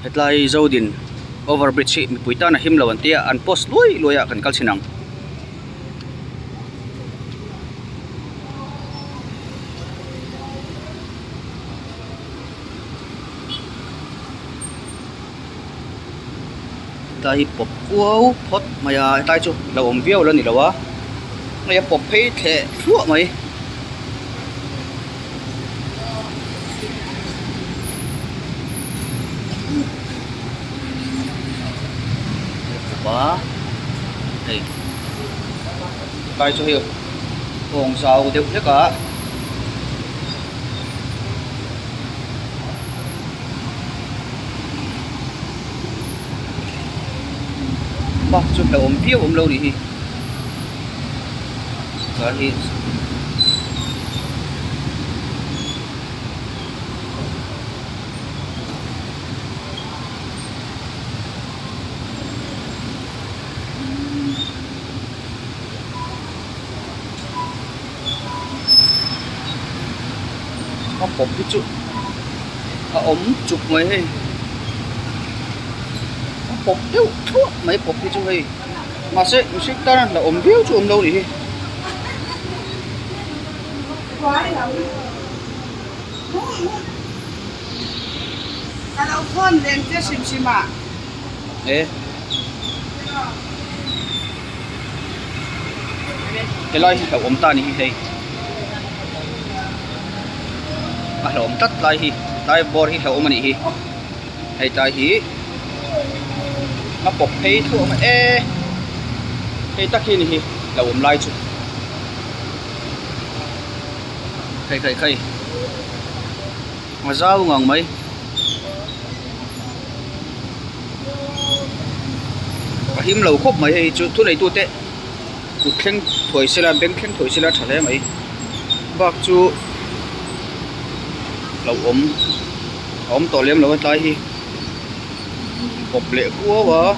hetlai zodin overbridge mi puita na him lawan tia an post loi loya kan kal sinang tai pop wow phot maya tai chu lo om viau lo ni lawa maya pop phei the thua mai quá đây tay cho hiểu hồng sao đều hết cả bọc chụp là ốm phiêu ốm lâu đi đó thì có bọc cái chụp ống chụp mấy bọc tiêu thuốc mấy bọc cái chụp này mà sẽ ta là ống biếu chụp đâu đi kalau phone dan dia sim-sima. Cái loại là ống ta này hay là ống tắt lại hi tai bor hi là ống này hi hay tai hi nó bọc hay thua mà hay tắc hi này hi là ống lại chứ khay mà dao ngon mấy và hiếm lâu khóc mấy hay chú thu này tu tệ cụ khen thổi xe là bên khen thổi xe là trả lẽ mấy bác chú lâu ốm tổ liêm lâu tay hi hộp lệ cua và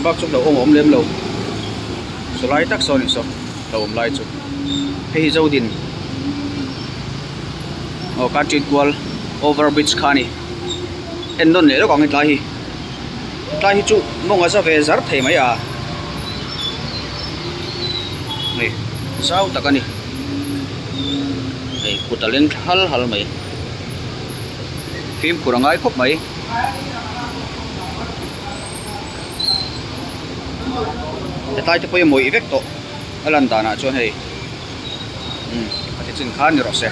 bác chú lâu ốm liêm lâu số lái tắc so này so lâu ốm lái chú hay dâu đình country wall overbridge khani en don le lo kang tlai hi chu mong asa ve zar thei mai a nei zau takani ei kutalen hal mai phim kurangai khop mai tai te poi moi vek to alan dana chon hei ati chin khan ni ro se